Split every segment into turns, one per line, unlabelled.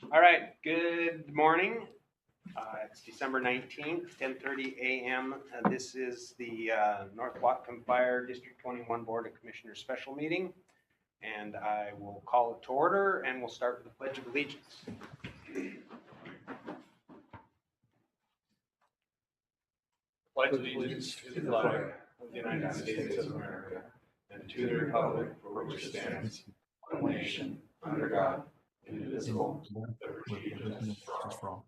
All right, good morning. It's December 19th, 10:30 a.m. This is the North Whatcom Fire District 21 Board of Commissioners special meeting. And I will call it to order and we'll start with the Pledge of Allegiance.
Pledge allegiance to the flag of the United States of America and to the republic for which it stands, one nation, under God, indivisible, with liberty and justice for all.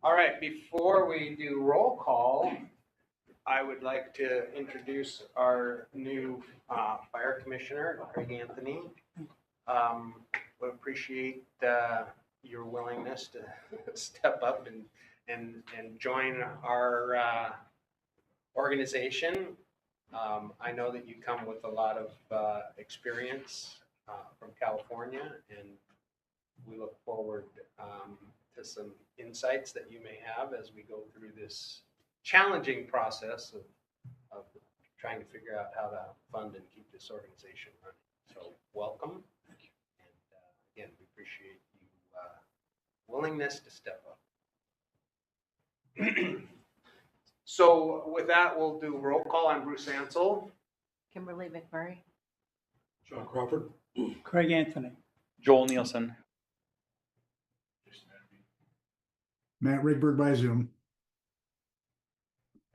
All right, before we do roll call, I would like to introduce our new fire commissioner, Craig Anthony. Would appreciate your willingness to step up and join our organization. I know that you come with a lot of experience from California, and we look forward to some insights that you may have as we go through this challenging process of trying to figure out how to fund and keep this organization running. So welcome. And again, we appreciate you willingness to step up. So with that, we'll do roll call. I'm Bruce Ansel.
Kimberly McMurray.
John Crawford.
Craig Anthony.
Joel Nielsen.
Matt Rigberg by Zoom.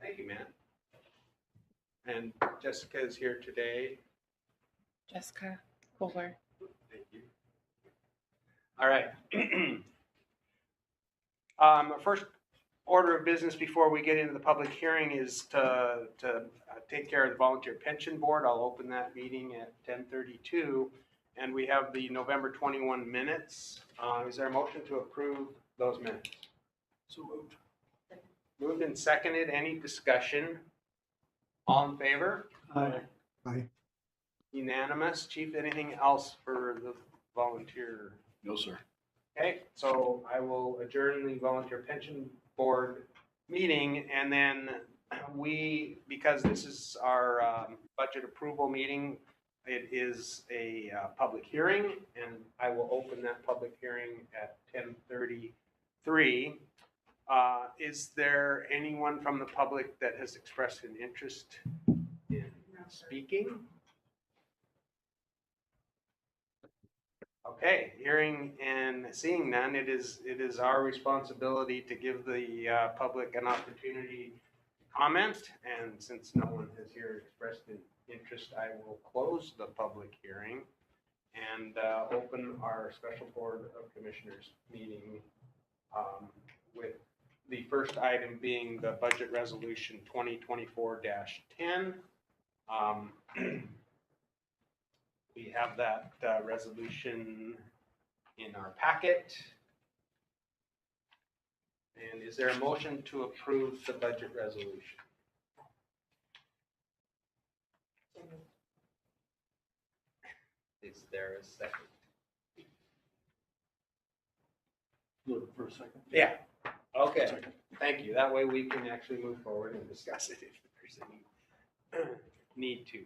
Thank you, Matt. And Jessica is here today.
Jessica Kohler.
Thank you. All right. First order of business before we get into the public hearing is to take care of the Volunteer Pension Board. I'll open that meeting at 10:32. And we have the November 21 minutes. Is there a motion to approve those minutes?
So moved.
Moved and seconded. Any discussion? All in favor?
Aye.
Aye.
Unanimous. Chief, anything else for the volunteer?
No, sir.
Okay, so I will adjourn the Volunteer Pension Board meeting, and then because this is our budget approval meeting, it is a public hearing, and I will open that public hearing at 10:33. Is there anyone from the public that has expressed an interest in speaking? Okay, hearing and seeing none, it is our responsibility to give the public an opportunity to comment. And since no one has here expressed an interest, I will close the public hearing and open our special Board of Commissioners meeting with the first item being the budget resolution 2024-10. We have that resolution in our packet. And is there a motion to approve the budget resolution? Is there a second?
Look for a second.
Yeah. Okay. Second. Thank you. That way we can actually move forward and discuss it if there's any need to.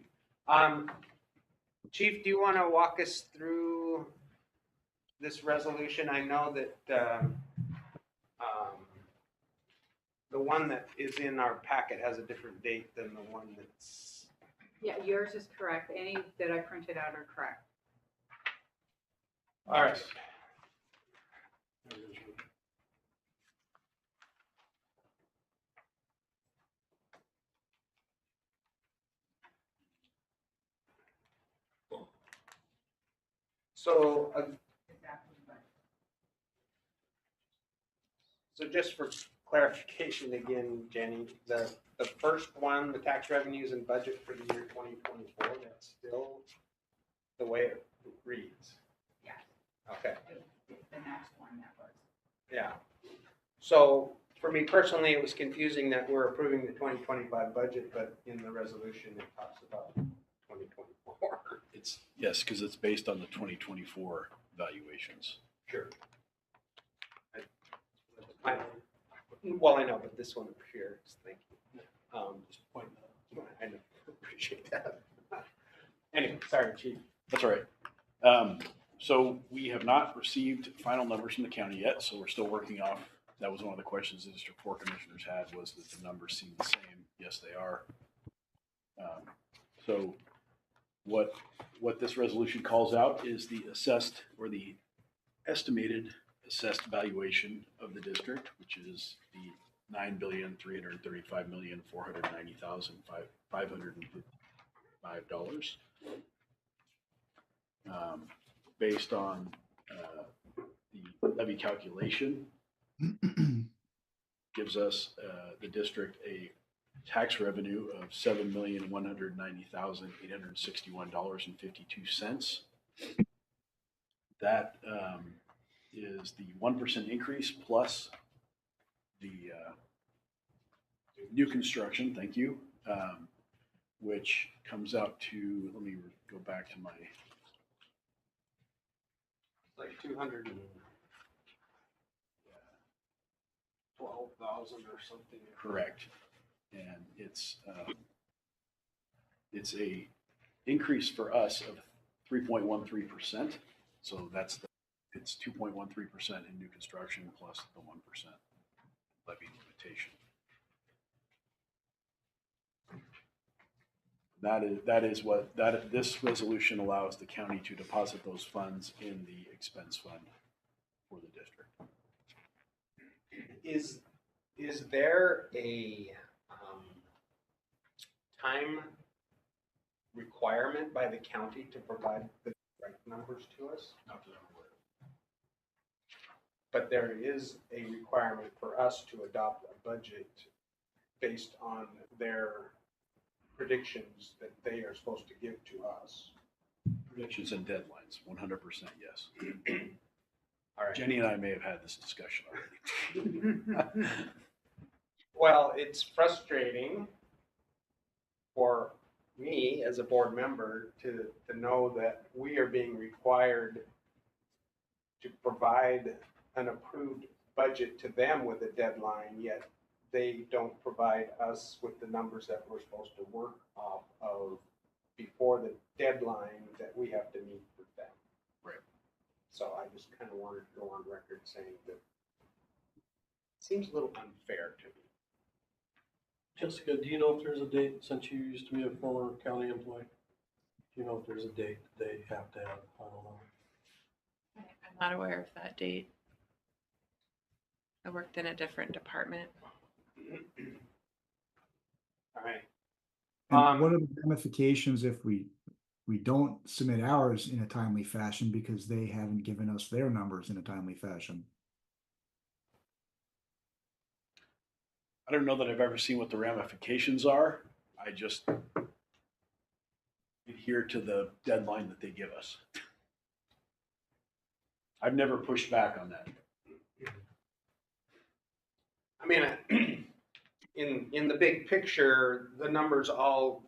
Chief, do you want to walk us through this resolution? I know that the one that is in our packet has a different date than the one that's...
Yeah, yours is correct. Any that I printed out are correct.
All right. So just for clarification again, Jenny, the first one, the tax revenues and budget for the year 2024, that's still the way it reads?
Yeah.
Okay.
The next one that was.
Yeah. So for me personally, it was confusing that we're approving the 2025 budget, but in the resolution, it talks about 2024.
Yes, because it's based on the 2024 valuations.
Sure. Well, I know, but this one up here, thank you.
Just point that out.
I know. appreciate that. Anyway, sorry, chief.
That's all right. So we have not received final numbers from the county yet, so we're still working off. That was one of the questions the District 4 commissioners had, was that the numbers seem the same. Yes, they are. So what this resolution calls out is the assessed or the estimated assessed valuation of the district, which is the $9,335,490,555 based on the levy calculation, gives us the district a tax revenue of $7,190,861.52. That is the 1% increase plus the new construction, thank you, which comes out to, let me go back to my,
Like 212,000 or something.
correct. And it's a increase for us of 3.13%. So it's 2.13% in new construction plus the 1% levy limitation. This resolution allows the county to deposit those funds in the expense fund for the district.
Is there a time requirement by the county to provide the right numbers to us?
Not that I'm aware of.
But there is a requirement for us to adopt a budget based on their predictions that they are supposed to give to us.
Predictions and deadlines, 100% yes.
All right.
Jenny and I may have had this discussion already.
Well, it's frustrating for me as a board member to know that we are being required to provide an approved budget to them with a deadline, yet they don't provide us with the numbers that we're supposed to work off of before the deadline that we have to meet with them.
Right.
So I just kind of wanted to go on record saying that it seems a little unfair to me.
Jessica, do you know if there's a date, since you used to be a former county employee? Do you know if there's a date that they have to have? I don't know.
I'm not aware of that date. I worked in a different department.
All right.
And what are the ramifications if we don't submit ours in a timely fashion because they haven't given us their numbers in a timely fashion?
I don't know that I've ever seen what the ramifications are. I just adhere to the deadline that they give us. I've never pushed back on that.
I mean, in the big picture, the numbers all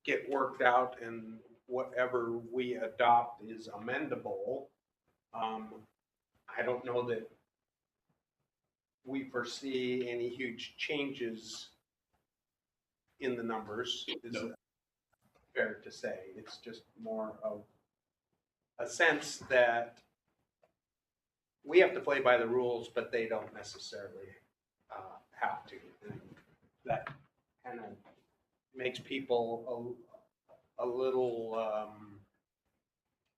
get worked out and whatever we adopt is amendable. I don't know that we foresee any huge changes in the numbers. Is
No.
fair to say. It's just more of a sense that we have to play by the rules, but they don't necessarily have to. And that kind of makes people a little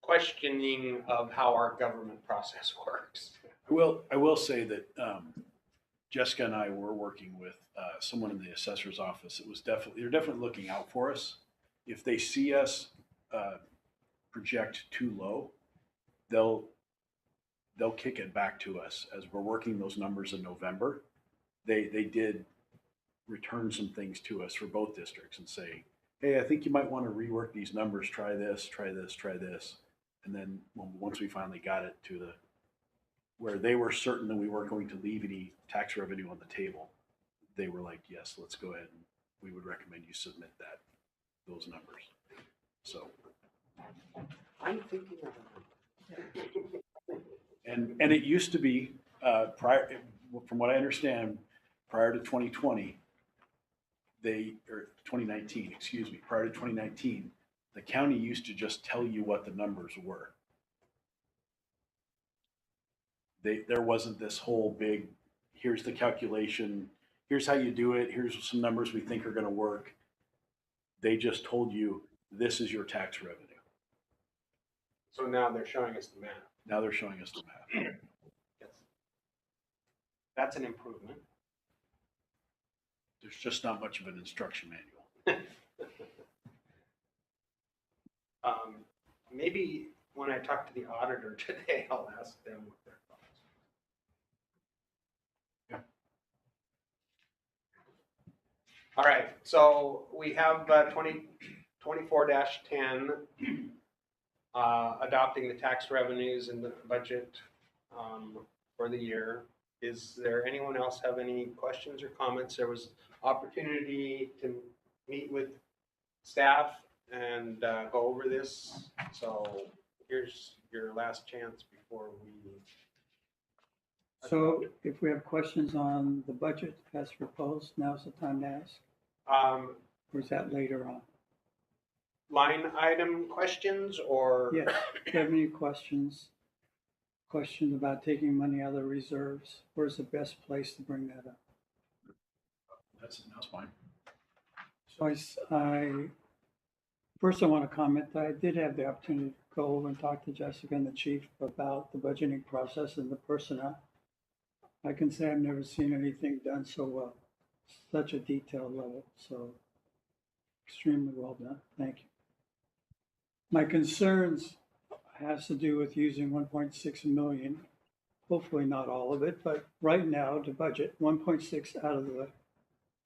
questioning of how our government process works.
I will say that Jessica and I were working with someone in the assessor's office. They're definitely looking out for us. If they see us project too low, they'll kick it back to us as we're working those numbers in November. They did return some things to us for both districts and say, hey, I think you might want to rework these numbers. Try this, try this, try this. And then once we finally got it to where they were certain that we weren't going to leave any tax revenue on the table, they were like, yes, let's go ahead and we would recommend you submit those numbers. So.
I'm thinking of
And it used to be prior, from what I understand, prior to 2020, or 2019, excuse me, prior to 2019, the county used to just tell you what the numbers were. There wasn't this whole big, here's the calculation, here's how you do it, here's some numbers we think are going to work. They just told you, this is your tax revenue.
So now they're showing us the math.
Now they're showing us the math.
Yes. That's an improvement.
There's just not much of an instruction manual.
Maybe when I talk to the auditor today, I'll ask them what their thoughts.
Yeah.
All right, so we have 24-10, adopting the tax revenues in the budget for the year. Is there anyone else have any questions or comments? There was opportunity to meet with staff and go over this. So here's your last chance before we.
So if we have questions on the budget as proposed, now's the time to ask, or is that later on?
Line item questions or?
Yes, if you have any questions about taking money out of the reserves, where's the best place to bring that up?
That's fine.
So first I want to comment that I did have the opportunity to go over and talk to Jessica and the chief about the budgeting process and the personnel. I can say I've never seen anything done so well, such a detailed level, so extremely well done. Thank you. My concerns has to do with using 1.6 million, hopefully not all of it, but right now to budget 1.6 out of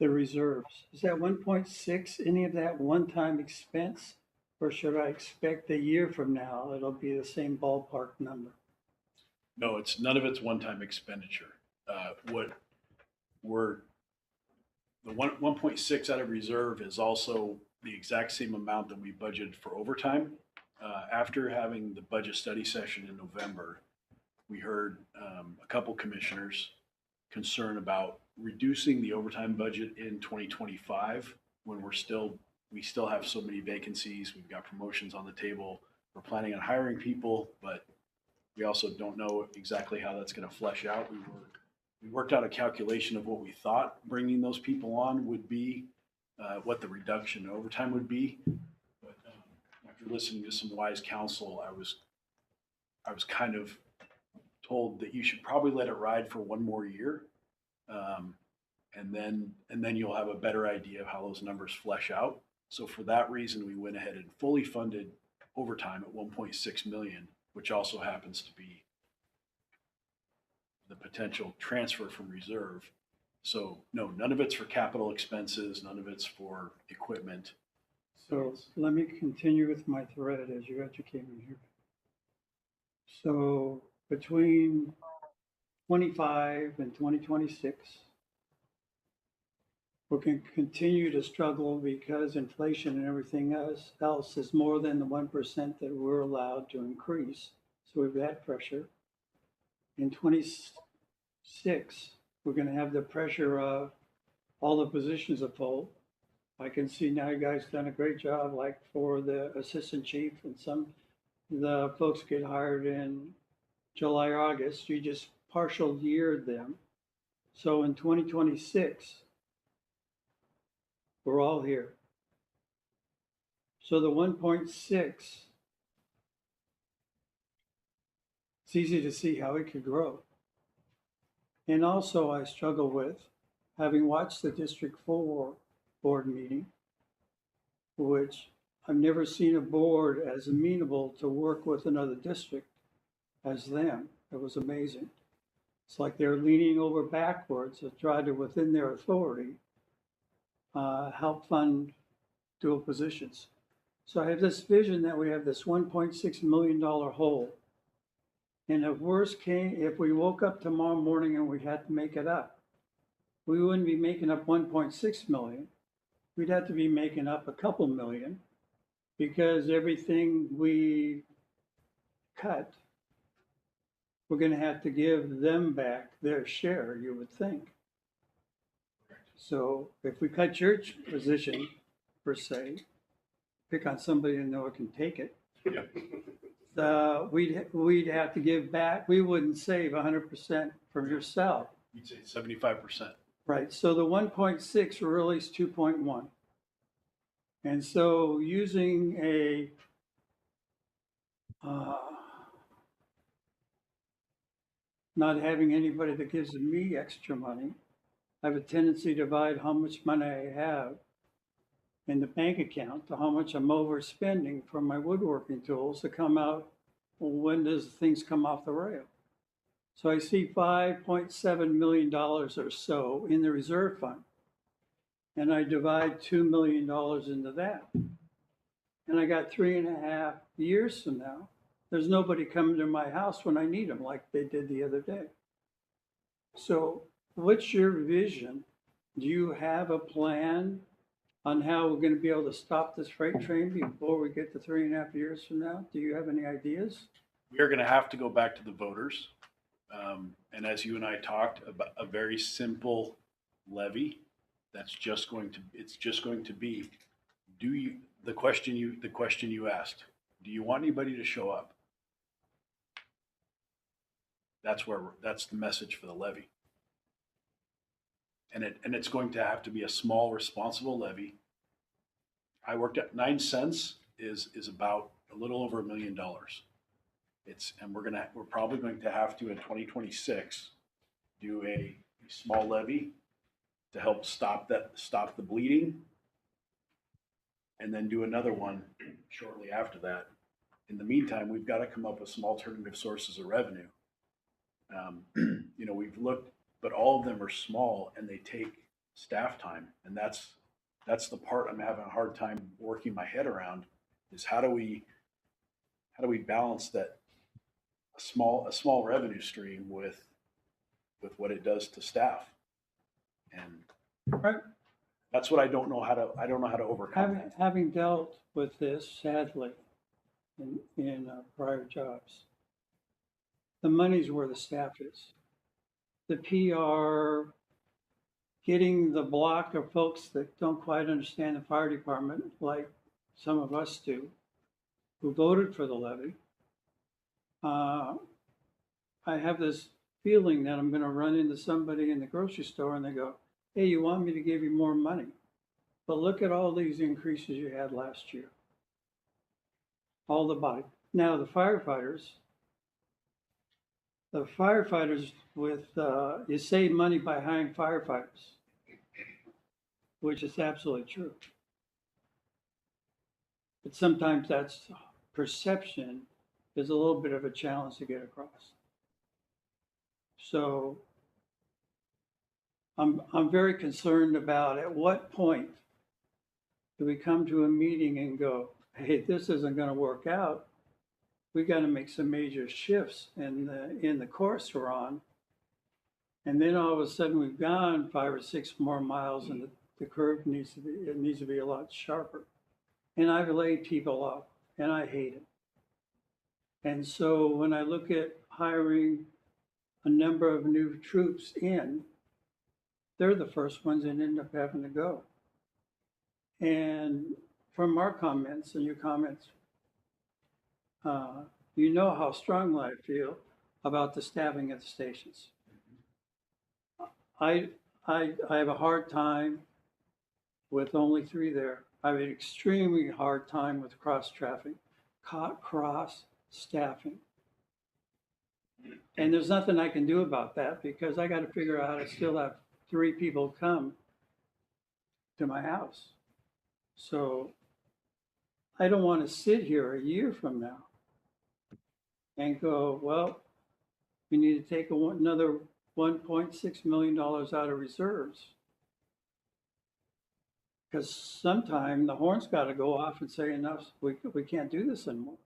the reserves. Is that 1.6, any of that one-time expense? Or should I expect a year from now, it'll be the same ballpark number?
No, none of it's one-time expenditure. The 1.6 out of reserve is also the exact same amount that we budgeted for overtime. After having the budget study session in November, we heard a couple commissioners concerned about reducing the overtime budget in 2025 when we still have so many vacancies. We've got promotions on the table. We're planning on hiring people, but we also don't know exactly how that's going to flesh out. We worked out a calculation of what we thought bringing those people on would be, what the reduction in overtime would be. But after listening to some wise counsel, I was kind of told that you should probably let it ride for one more year, and then you'll have a better idea of how those numbers flesh out. So for that reason, we went ahead and fully funded overtime at 1.6 million, which also happens to be the potential transfer from reserve. So no, none of it's for capital expenses, none of it's for equipment.
So let me continue with my thread as you educate me here. So between 25 and 2026, we can continue to struggle because inflation and everything else is more than the 1% that we're allowed to increase. So we've got pressure. In 26, we're going to have the pressure of all the positions are full. I can see now you guys done a great job, like for the assistant chief and the folks get hired in July, August. You just partial yeared them. So in 2026, we're all here. So the 1.6, it's easy to see how it could grow. And also I struggle with, having watched the District 4 board meeting, which I've never seen a board as amenable to work with another district as them. It was amazing. It's like they're leaning over backwards to try to, within their authority, help fund dual positions. So I have this vision that we have this $1.6 million hole. And if we woke up tomorrow morning and we had to make it up, we wouldn't be making up 1.6 million. We'd have to be making up a couple million because everything we cut, we're going to have to give them back their share, you would think. So if we cut your position, per se, pick on somebody who know it can take it, we'd have to give back, we wouldn't save 100% from yourself.
You'd say 75%.
Right, so the 1.6 really is 2.1. And so using a not having anybody that gives me extra money, I have a tendency to divide how much money I have in the bank account to how much I'm overspending for my woodworking tools to come out when does things come off the rail. So I see $5.7 million or so in the reserve fund. And I divide $2 million into that. And I got 3.5 years from now, there's nobody coming to my house when I need them like they did the other day. So what's your vision? Do you have a plan on how we're going to be able to stop this freight train before we get to 3.5 years from now? Do you have any ideas?
We are going to have to go back to the voters. And as you and I talked about, a very simple levy that's just going to, it's just going to be, the question you asked, do you want anybody to show up? That's the message for the levy. And it's going to have to be a small, responsible levy. I worked at 9 cents is about a little over $1 million. And we're probably going to have to in 2026 do a small levy to help stop the bleeding, and then do another one shortly after that. In the meantime, we've got to come up with some alternative sources of revenue. We've looked, but all of them are small and they take staff time, and that's the part I'm having a hard time working my head around. Is how do we balance that a small revenue stream with what it does to staff, and
Right.
That's what I don't know how to overcome.
Having dealt with this sadly in prior jobs, the money's where the staff is. The PR, getting the block of folks that don't quite understand the fire department, like some of us do, who voted for the levy. I have this feeling that I'm going to run into somebody in the grocery store and they go, hey, you want me to give you more money? But look at all these increases you had last year. All the body. Now the firefighters with, you save money by hiring firefighters, which is absolutely true. But sometimes that's perception is a little bit of a challenge to get across. So I'm very concerned about at what point do we come to a meeting and go, hey, this isn't going to work out. We got to make some major shifts in the course we're on. And then all of a sudden we've gone 5 or 6 more miles and the curve needs to be a lot sharper. And I've laid people off and I hate it. And so when I look at hiring a number of new troops in, they're the first ones that end up having to go. And from our comments and your comments, you know how strongly I feel about the staffing at the stations. I have a hard time with only 3 there. I have an extremely hard time with cross staffing. And there's nothing I can do about that because I got to figure out how to still have 3 people come to my house. So I don't want to sit here a year from now and go, well, we need to take another $1.6 million out of reserves. Because sometime the horn's got to go off and say enough, we can't do this anymore.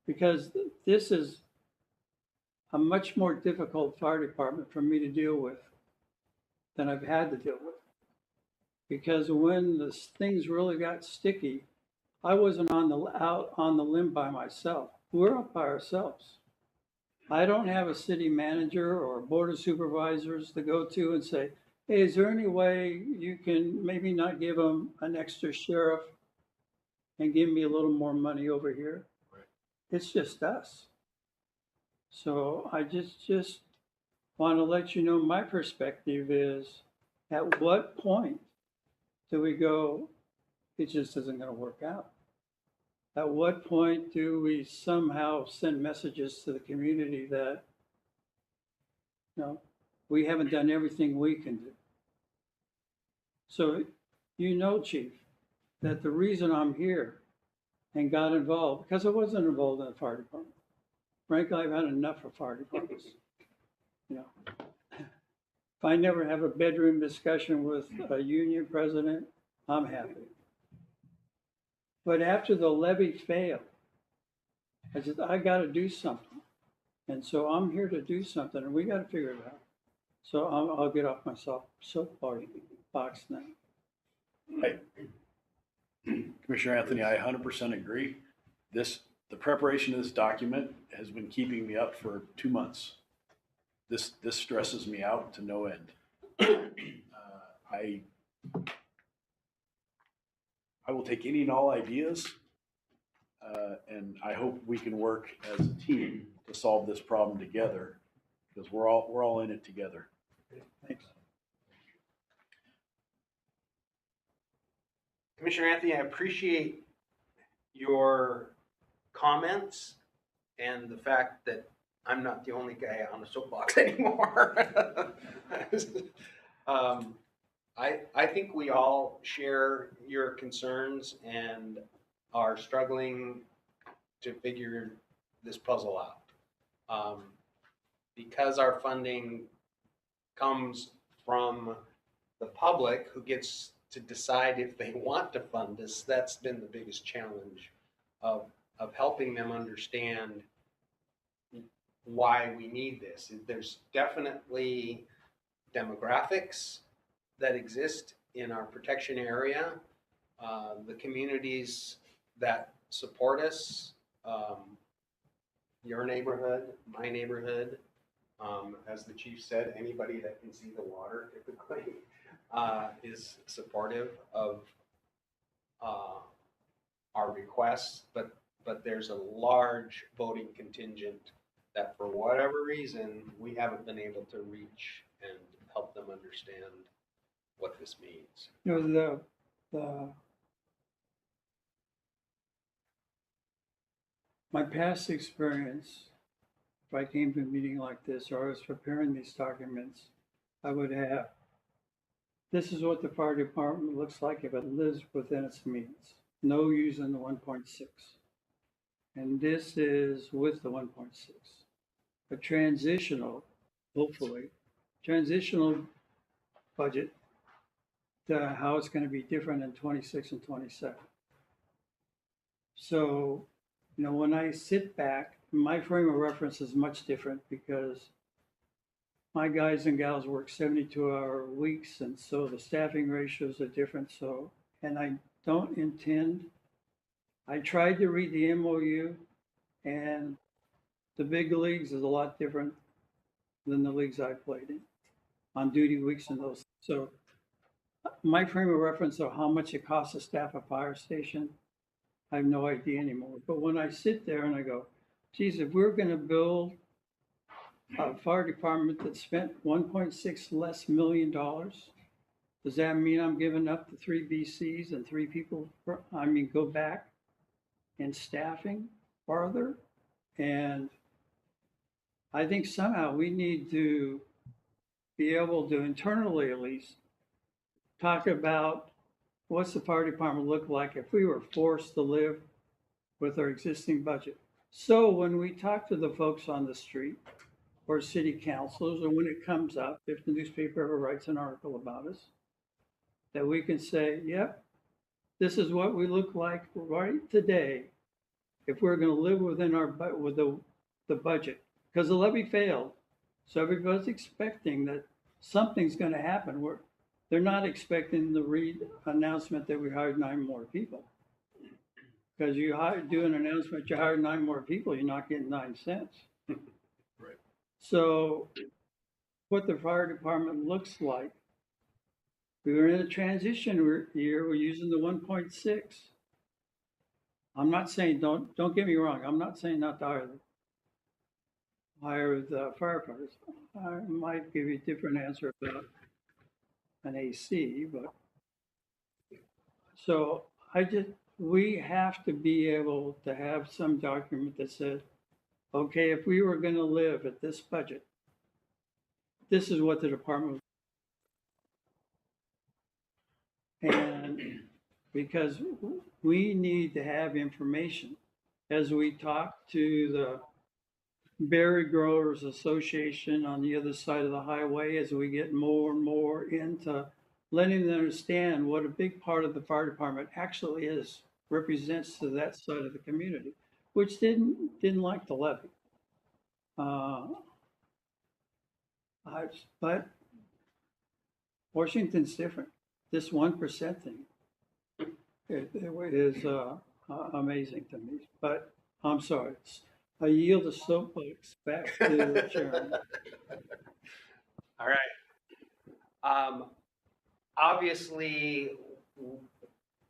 Because this is a much more difficult fire department for me to deal with than I've had to deal with. Because when the things really got sticky, I wasn't out on the limb by myself. We're up by ourselves. I don't have a city manager or a board of supervisors to go to and say, hey, is there any way you can maybe not give them an extra sheriff and give me a little more money over here?
Right.
It's just us. So I just want to let you know my perspective is, at what point do we go, it just isn't going to work out? At what point do we somehow send messages to the community that, we haven't done everything we can do? So, Chief, that the reason I'm here and got involved, because I wasn't involved in the fire department. Frankly, I've had enough of fire departments. If I never have a bedroom discussion with a union president, I'm happy. But after the levy failed, I said, I got to do something. And so I'm here to do something, and we got to figure it out. So I'll get off my soapbox now.
Commissioner Anthony, I 100% agree. The preparation of this document has been keeping me up for 2 months. This stresses me out to no end. I will take any and all ideas, and I hope we can work as a team to solve this problem together, because we're all in it together. Thanks.
Commissioner Anthony, I appreciate your comments and the fact that I'm not the only guy on the soapbox anymore. I think we all share your concerns and are struggling to figure this puzzle out. Because our funding comes from the public, who gets to decide if they want to fund us, that's been the biggest challenge of helping them understand why we need this. There's definitely demographics that exist in our protection area. The communities that support us, your neighborhood, my neighborhood, as the chief said, anybody that can see the water typically is supportive of our requests, but there's a large voting contingent that for whatever reason, we haven't been able to reach and help them understand what this means.
My past experience, if I came to a meeting like this, or I was preparing these documents, I would have, this is what the fire department looks like if it lives within its means. No using the 1.6. And this is with the 1.6. A transitional, hopefully, transitional budget to how it's going to be different in 26 and 27. So, when I sit back, my frame of reference is much different because my guys and gals work 72-hour weeks, and so the staffing ratios are different. So, and I don't intend, I tried to read the MOU, and the big leagues is a lot different than the leagues I played in on duty weeks and those. So my frame of reference of how much it costs to staff a fire station, I have no idea anymore. But when I sit there and I go, geez, if we're going to build a fire department that spent $1.6 less million, does that mean I'm giving up the 3 BCs and 3 people, go back in staffing farther? And I think somehow we need to be able to internally at least talk about what's the fire department look like if we were forced to live with our existing budget. So when we talk to the folks on the street or city councilors, or when it comes up, if the newspaper ever writes an article about us, that we can say, yep, this is what we look like right today if we're going to live within our with the budget, because the levy failed. So everybody's expecting that something's going to happen. They're not expecting the announcement that we hired 9 more people. Because you do an announcement, you hired 9 more people, you're not getting 9 cents.
Right.
So what the fire department looks like We were in a transition year, we're using the 1.6. I'm not saying, don't get me wrong, I'm not saying not to hire the firefighters. I might give you a different answer about an AC, but. So we have to be able to have some document that says, okay, if we were gonna live at this budget, this is what the department. And because we need to have information as we talk to the Berry Growers Association on the other side of the highway, as we get more and more into letting them understand what a big part of the fire department actually represents to that side of the community, which didn't like the levy. But Washington's different. This 1% thing it is amazing to me. But I'm sorry, I yield the soapbox back to the chairman.
All right. Obviously,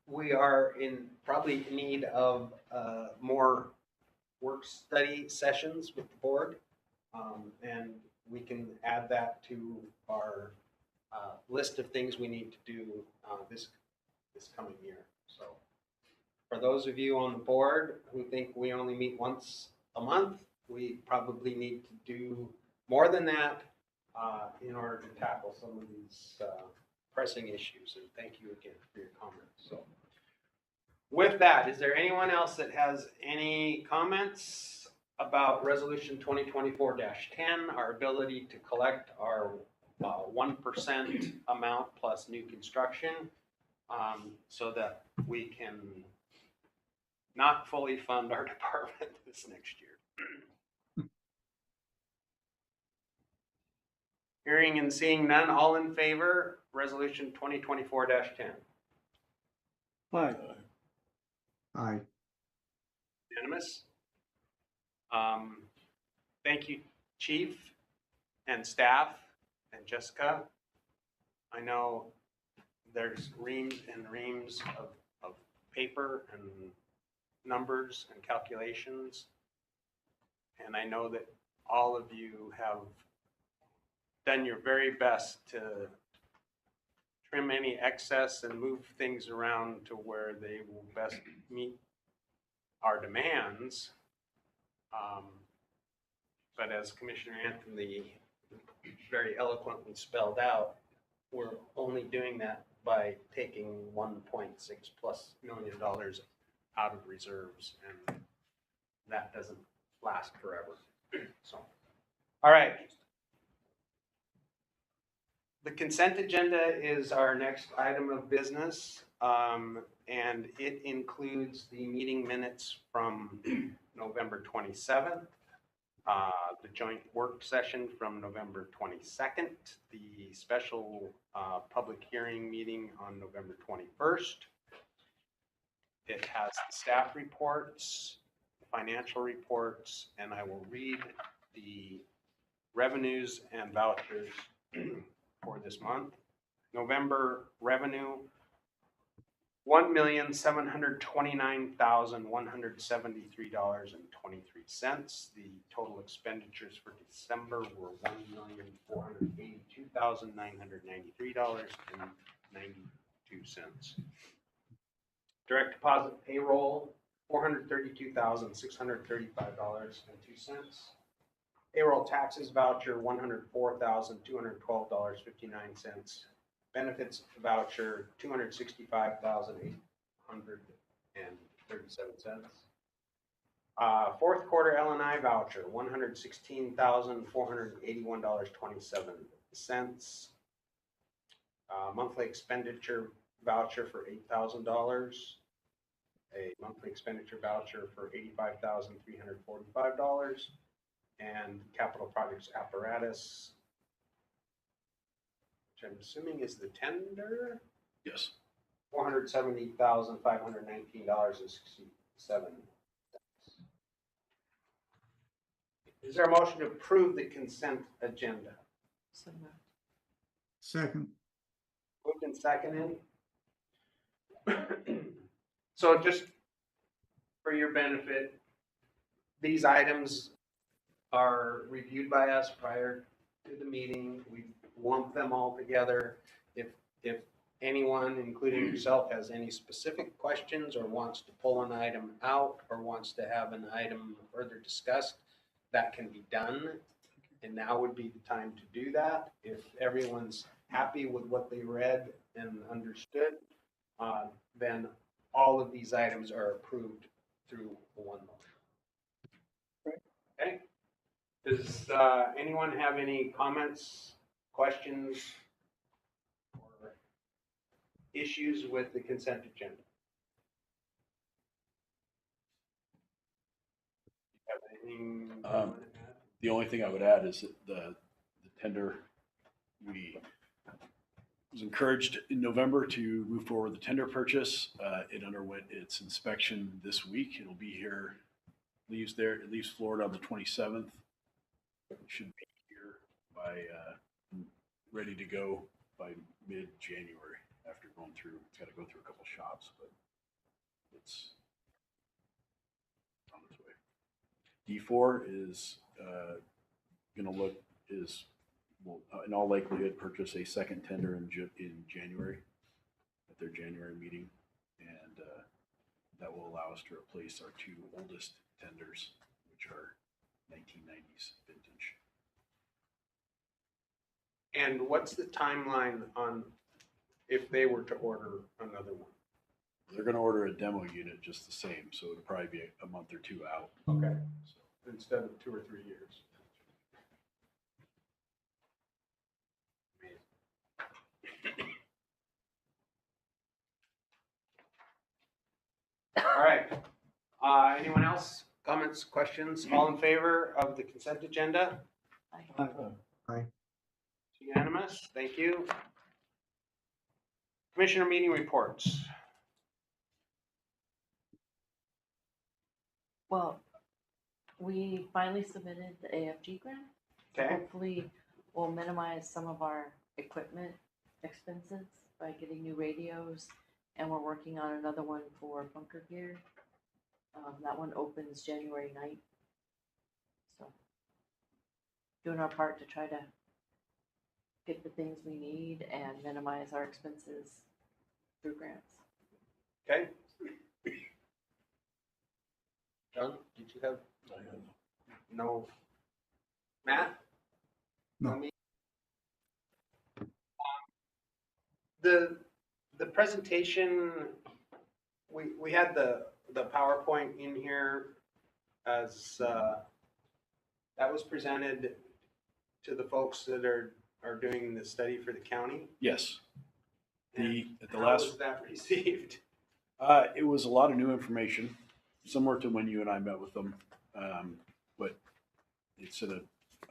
we are probably in need of more work study sessions with the board. And we can add that to our list of things we need to do this coming year. So for those of you on the board who think we only meet once a month, we probably need to do more than that in order to tackle some of these pressing issues. And thank you again for your comments. So with that, is there anyone else that has any comments about Resolution 2024-10, our ability to collect our 1% amount plus new construction, so that we can not fully fund our department this next year? Hearing and seeing none, all in favor, Resolution 2024-10.
Aye.
Aye.
Unanimous. Thank you, Chief and staff and Jessica. I know there's reams and reams of paper and numbers and calculations. And I know that all of you have done your very best to trim any excess and move things around to where they will best meet our demands. But as Commissioner Anthony very eloquently spelled out, we're only doing that by taking $1.6+ million out of reserves, and that doesn't last forever. So, all right. The consent agenda is our next item of business, and it includes the meeting minutes from November 27th, the joint work session from November 22nd, the special public hearing meeting on November 21st. It has staff reports, financial reports, and I will read the revenues and vouchers for this month. November revenue, $1,729,173.23. The total expenditures for December were $1,482,993.92. Direct deposit payroll, $432,635.02. Payroll taxes voucher, $104,212.59. Benefits voucher, $265,837. Fourth quarter L&I voucher, $116,481.27. Monthly expenditure voucher for $8,000. A monthly expenditure voucher for $85,345. And capital projects apparatus, which I'm assuming is the tender.
Yes.
$470,519.67. Is there a motion to approve the consent agenda?
So moved.
Second.
Moved and and seconded. So just for your benefit, these items are reviewed by us prior to the meeting. We lump them all together. If anyone, including yourself, has any specific questions or wants to pull an item out or wants to have an item further discussed, that can be done. And now would be the time to do that. If everyone's happy with what they read and understood, then all of these items are approved through one motion. Okay? Does anyone have any comments, questions, or issues with the consent agenda? Have anything you want to add?
The only thing I would add is that the tender, we was encouraged in November to move forward with the tender purchase. It underwent its inspection this week. It'll be here, it leaves Florida on the 27th. Should be here by, ready to go by mid-January after going through, it's got to go through a couple shops, but it's on its way. D4 is will in all likelihood purchase a second tender in January at their January meeting, and that will allow us to replace our two oldest tenders, which are 1990s vintage.
And what's the timeline on if they were to order another one?
They're going to order a demo unit just the same, so it'll probably be a month or two out.
Okay,
So,
instead of 2 or 3 years. All right. Anyone else? Comments, questions? All in favor of the consent agenda?
Aye.
Unanimous. Thank you. Commissioner meeting reports.
Well, we finally submitted the AFG grant.
Okay.
Hopefully, we'll minimize some of our equipment expenses by getting new radios, and we're working on another one for bunker gear. That one opens January 9th. So, doing our part to try to get the things we need and minimize our expenses through grants.
Okay. John, did you have no? Matt?
No.
Me? The presentation, we had the PowerPoint in here as that was presented to the folks that are doing the study for the county.
yes.
And
At the
how
last,
was that received?
it was a lot of new information, similar to when you and I met with them, but it's in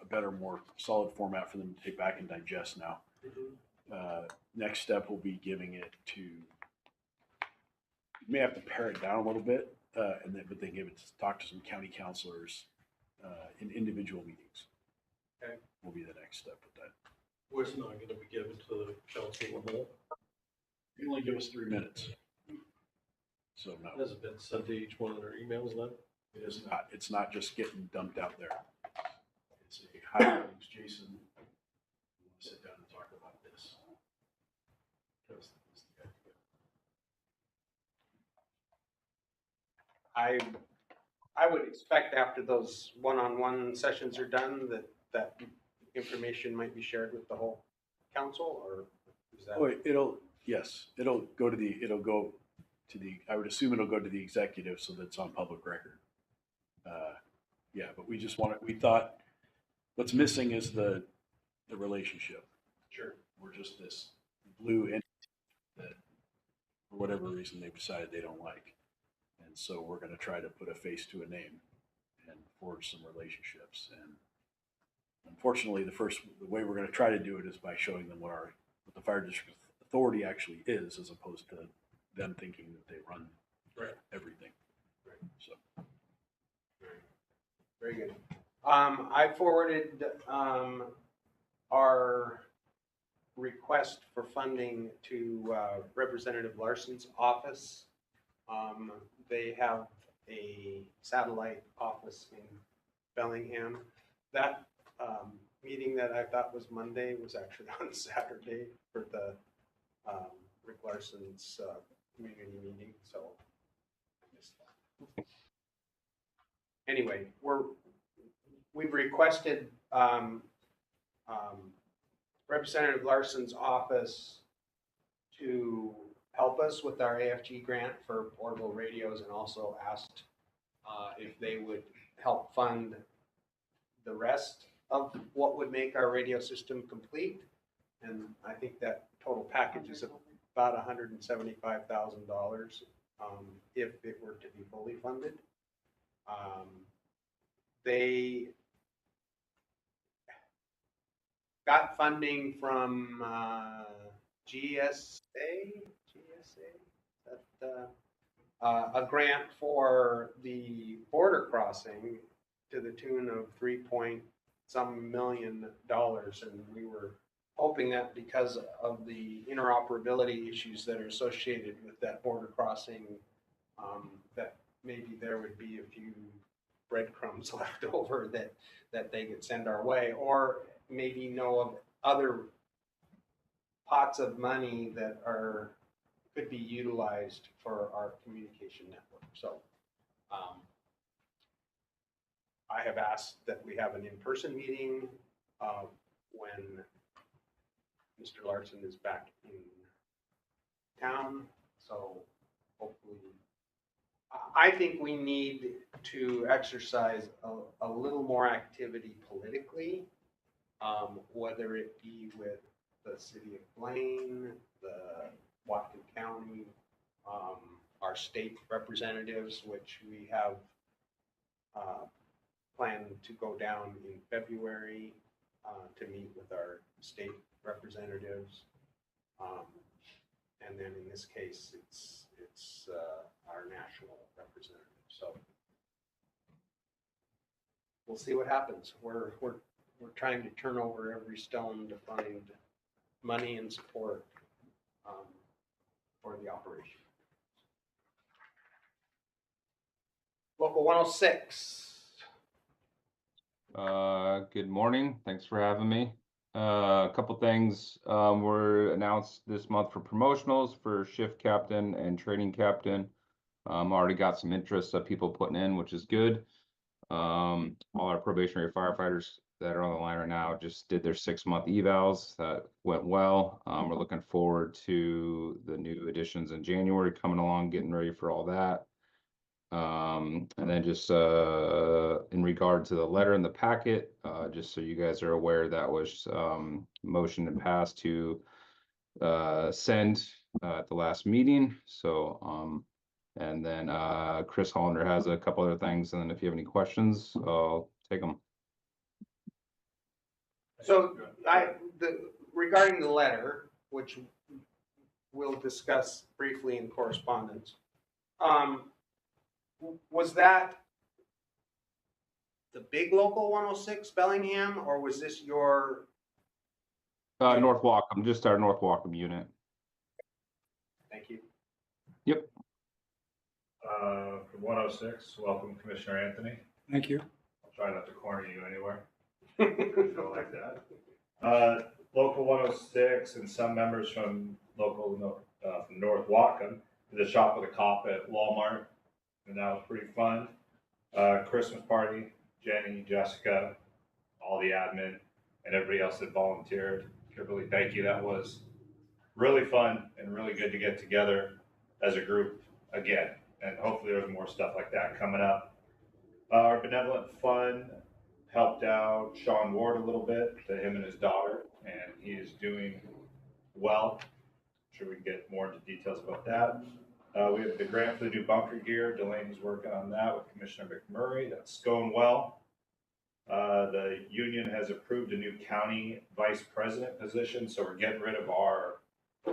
a better, more solid format for them to take back and digest now. Next step will be giving it to, you may have to pare it down a little bit, but then give it to talk to some county counselors in individual meetings.
Okay.
Will be the next step with that.
Well, it's not gonna be given to the council in the whole.
You only give us 3 minutes. So no,
Has it been sent to each one of their emails then?
it is not. It's not just getting dumped out there. It's a hi, my name's Jason. We want to sit down and talk about this. That's the idea.
I would expect after those one-on-one sessions are done that information might be shared with the whole council, or is that?
Oh, it'll go to the, I would assume it'll go to the executive so that it's on public record. Yeah, but we thought what's missing is the relationship.
Sure.
We're just this blue entity that for whatever reason they've decided they don't like. And so we're going to try to put a face to a name and forge some relationships. And unfortunately, the way we're going to try to do it is by showing them what the fire district authority actually is, as opposed to them thinking that they run everything.
Right.
So.
Very good. I forwarded our request for funding to Representative Larson's office. They have a satellite office in Bellingham. That meeting that I thought was Monday was actually on Saturday for the Rick Larson's community meeting, so I missed that. Anyway, we've requested Representative Larson's office to help us with our AFG grant for portable radios, and also asked if they would help fund the rest of what would make our radio system complete. And I think that total package is about $175,000 if it were to be fully funded. They got funding from GSA, a grant for the border crossing to the tune of $3-some million, and we were hoping that because of the interoperability issues that are associated with that border crossing, that maybe there would be a few breadcrumbs left over that they could send our way, or maybe know of other pots of money that could be utilized for our communication network. So I have asked that we have an in-person meeting when Mr. Larson is back in town. So hopefully, I think we need to exercise a little more activity politically, whether it be with the city of Blaine, the Whatcom County, our state representatives, which we have planned to go down in February to meet with our state representatives, and then in this case, it's our national representative. So we'll see what happens. We're trying to turn over every stone to find money and support for the operation. Local 106.
Good morning. Thanks for having me. A couple things were announced this month for promotionals for shift captain and training captain. Already got some interest of people putting in, which is good. All our probationary firefighters that are on the line right now just did their 6-month evals. That went well. We're looking forward to the new additions in January coming along, getting ready for all that. And then just in regard to the letter in the packet, just so you guys are aware, that was motioned and passed to send at the last meeting. So and then Chris Hollander has a couple other things, and then if you have any questions, I'll take them.
So regarding the letter, which we'll discuss briefly in correspondence, was that the big local 106 Bellingham, or was this your?
North Whatcom, just our North Whatcom unit.
Thank you.
Yep.
From 106, welcome Commissioner Anthony.
Thank you.
I'll try not to corner you anywhere. Go like that. Local 106 and some members from local from North Whatcom did a shop with a cop at Walmart, and that was pretty fun. Christmas party, Jenny, Jessica, all the admin, and everybody else that volunteered. Kimberly, thank you. That was really fun and really good to get together as a group again. And hopefully there's more stuff like that coming up. Our benevolent fund helped out Sean Ward a little bit, to him and his daughter, and he is doing well. I'm sure we can get more into details about that. We have the grant for the new bunker gear. Delaney's working on that with Commissioner McMurray. That's going well. The union has approved a new county vice president position, so we're getting rid of our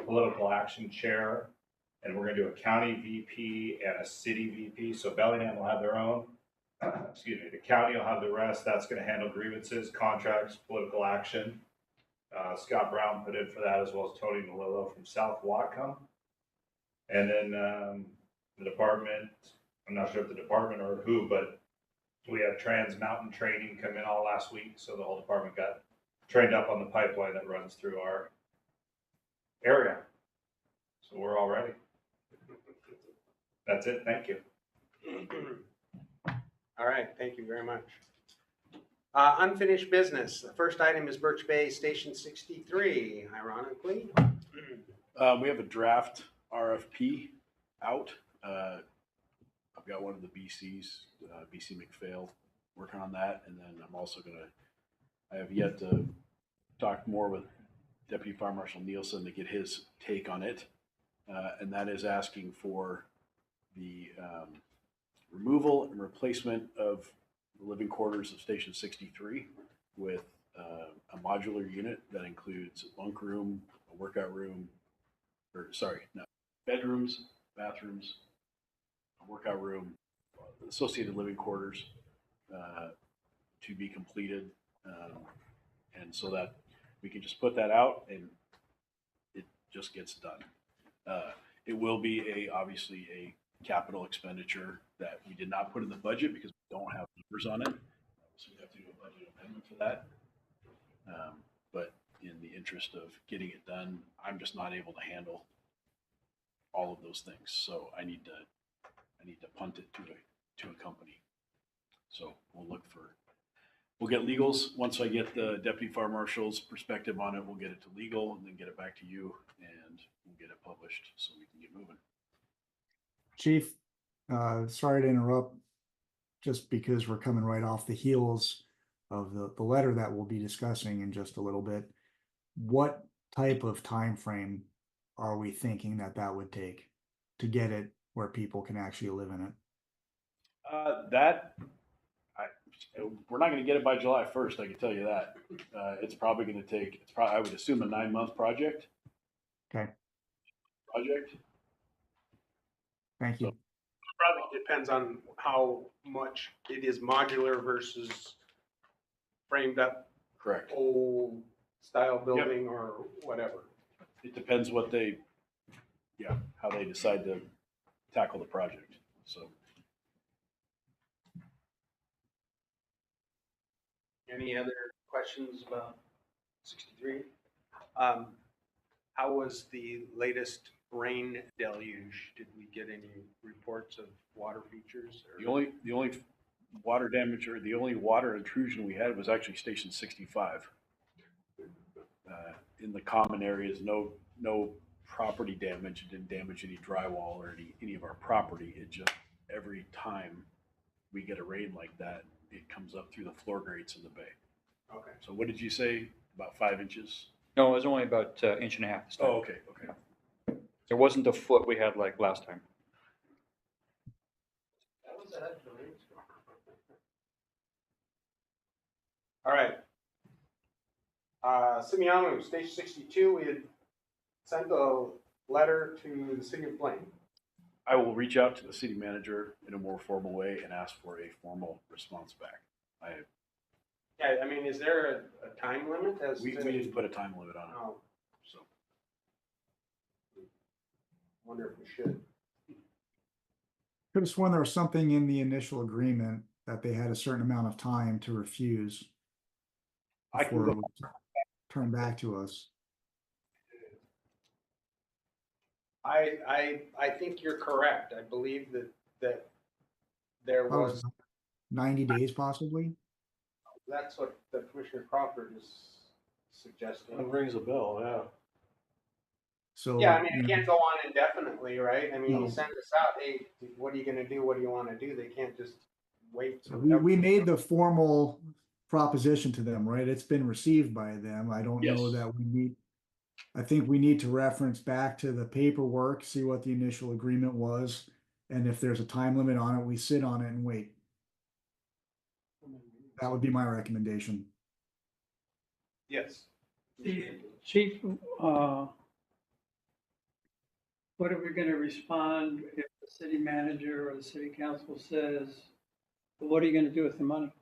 political action chair, and we're going to do a county VP and a city VP. So Bellingham will have their own. Excuse me. The county will have the rest. That's going to handle grievances, contracts, political action. Scott Brown put in for that, as well as Tony Melillo from South Whatcom. And then the department, I'm not sure if the department or who, but we had Trans Mountain training come in all last week, so the whole department got trained up on the pipeline that runs through our area. So we're all ready. That's it. Thank you.
All right, thank you very much. Unfinished business. The first item is Birch Bay Station 63, ironically.
We have a draft RFP out. I've got one of the BCs, BC McPhail, working on that. And then I'm also I have yet to talk more with Deputy Fire Marshal Nielsen to get his take on it. And that is asking for the removal and replacement of the living quarters of Station 63 with a modular unit that includes a bunk room, a workout room, bedrooms, bathrooms, a workout room, associated living quarters to be completed. And so that we can just put that out and it just gets done. It will be obviously a capital expenditure that we did not put in the budget because we don't have numbers on it. So we have to do a budget amendment for that. But in the interest of getting it done, I'm just not able to handle all of those things. So I need to punt it to a company. So we'll get legals. Once I get the Deputy Fire Marshal's perspective on it, we'll get it to legal and then get it back to you and we'll get it published so we can get moving.
Chief, sorry to interrupt, just because we're coming right off the heels of the letter that we'll be discussing in just a little bit. What type of time frame are we thinking that would take to get it where people can actually live in it?
We're not going to get it by July 1st. I can tell you that. It's probably going to take. I would assume a 9-month project.
Okay.
Project.
Thank you.
Probably depends on how much it is modular versus framed up.
Correct.
Old style building or whatever.
It depends how they decide to tackle the project. So.
Any other questions about 63? How was the latest rain deluge? Did we get any reports of water features?
The only water damage or the only water intrusion we had was actually Station 65. In the common areas, no property damage. It didn't damage any drywall or any of our property. It just, every time we get a rain like that, it comes up through the floor grates in the bay.
Okay.
So what did you say? About 5 inches?
No, it was only about an inch and a half this time.
Oh, okay.
It wasn't the foot we had like last time.
That was ahead of the rainstorm. All right. Simiano, Station 62, we had sent a letter to the city of Blaine.
I will reach out to the city manager in a more formal way and ask for a formal response back.
Yeah, I mean, is there a time limit
We didn't put a time limit on it.
Oh,
So
wonder if we should.
Could have sworn there was something in the initial agreement that they had a certain amount of time to refuse
I can
before
go.
it would turn back to us.
I think you're correct. I believe that there was.
90 days possibly?
That's what the Commissioner Crawford is suggesting.
That rings a bell, yeah.
So
Yeah, I mean, it can't go on indefinitely, right? I mean,
No.
you send us out, hey, what are you gonna do? What do you wanna do? They can't just wait.
So we made the formal proposition to them, right? It's been received by them. I don't know
Yes.
that I think we need to reference back to the paperwork, see what the initial agreement was. And if there's a time limit on it, we sit on it and wait. That would be my recommendation.
Yes.
Chief, what are we gonna respond if the city manager or the city council says, well, what are you gonna do with the money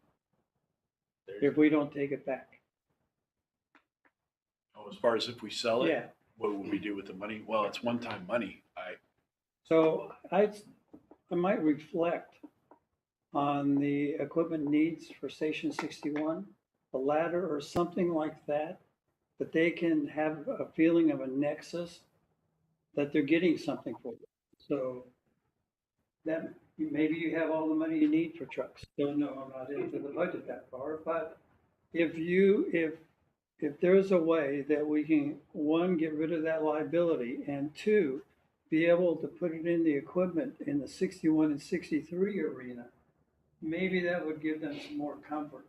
if we don't take it back?
As far as if we sell it,
Yeah,
what would we do with the money? Well, it's one-time money.
so I might reflect on the equipment needs for Station 61, a ladder or something like that, that they can have a feeling of a nexus, that they're getting something for it. So that, maybe you have all the money you need for trucks. Don't know, I'm not into the budget that far, but if there's a way that we can, one, get rid of that liability, and two, be able to put it in the equipment in the 61 and 63 arena, maybe that would give them some more comfort.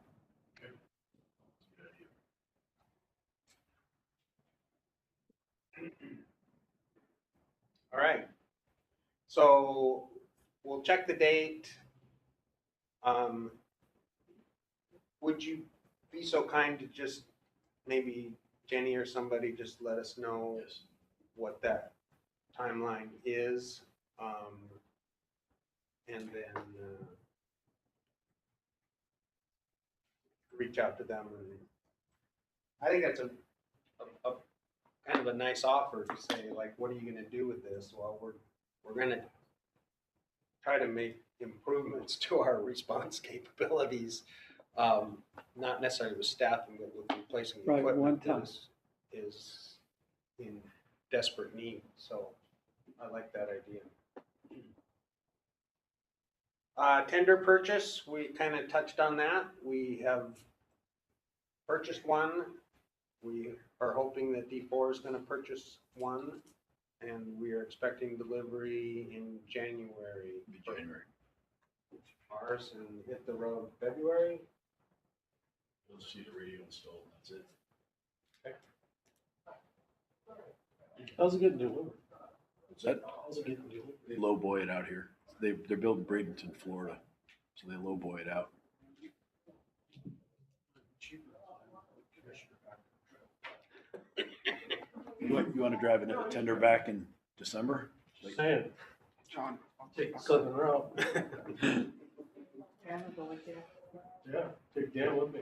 All right. So we'll check the date. Would you be so kind to just maybe Jenny or somebody just let us know
Yes.
what that timeline is? And then reach out to them. And I think that's a kind of a nice offer to say, like, what are you going to do with this? Well, we're going to try to make improvements to our response capabilities, not necessarily with staffing, but with replacing
Right,
equipment
one
that
time.
is in desperate need. So I like that idea. Tender purchase, we kind of touched on that. We have purchased one. We are hoping that D4 is going to purchase one, and we are expecting delivery in January.
January.
Ours and hit the road February.
We'll see the radio installed, and that's it.
How's it getting delivered?
Is that
How's it getting delivered?
they low boy it out here? They're building Bradenton, Florida, so they low boy it out. You want to drive a tender back in December?
Saying,
John,
take the southern route.
Dan will go with you.
Yeah, take Dan with me.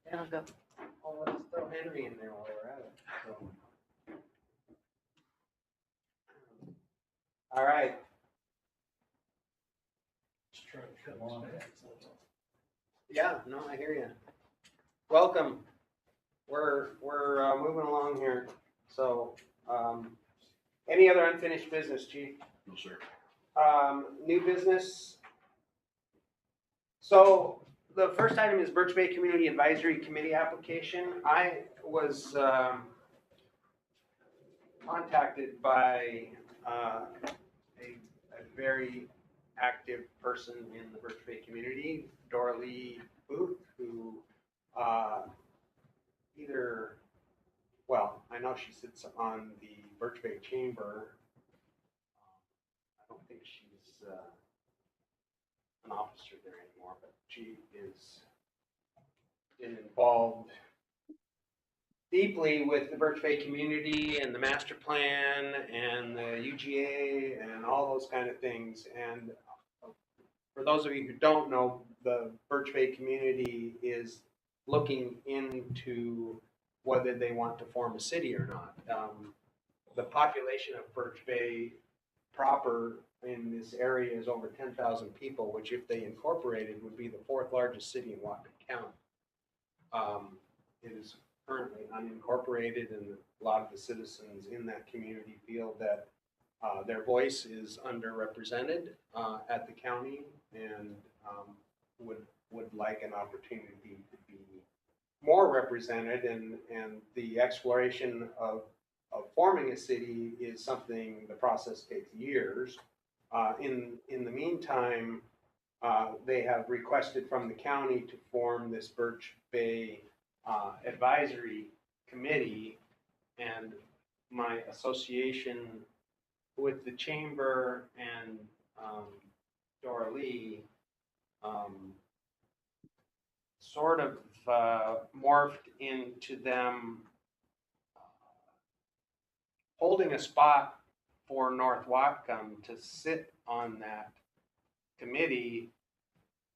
Dan will go.
Well, let's throw Henry in there while we're at it. So. All right.
Just trying to cut long.
Yeah, no, I hear you. Welcome. We're moving along here. So, any other unfinished business, Chief?
No, sir.
New business. So the first item is Birch Bay Community Advisory Committee application. I was contacted by a very active person in the Birch Bay community, Dorlee Booth, who I know she sits on the Birch Bay Chamber. I don't think she's an officer there anymore, but she is involved deeply with the Birch Bay community and the master plan and the UGA and all those kind of things. And for those of you who don't know, the Birch Bay community is looking into whether they want to form a city or not. The population of Birch Bay proper in this area is over 10,000 people, which if they incorporated would be the fourth largest city in Whatcom County. It is currently unincorporated, and a lot of the citizens in that community feel that their voice is underrepresented at the county, and would like an opportunity to be more represented, and the exploration of forming a city is something, the process takes years. In the meantime, they have requested from the county to form this Birch Bay advisory committee, and my association with the chamber and Dora Lee sort of morphed into them holding a spot for North Whatcom to sit on that committee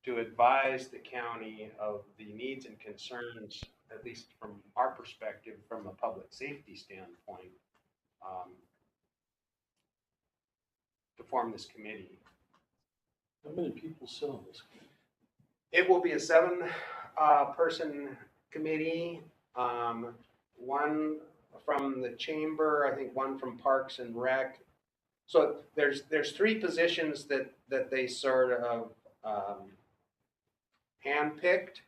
to advise the county of the needs and concerns at least from our perspective, from a public safety standpoint, to form this committee.
How many people sit on this committee?
It will be a 7-person committee, one from the chamber, I think one from Parks and Rec. So there's 3 positions that they sort of handpicked.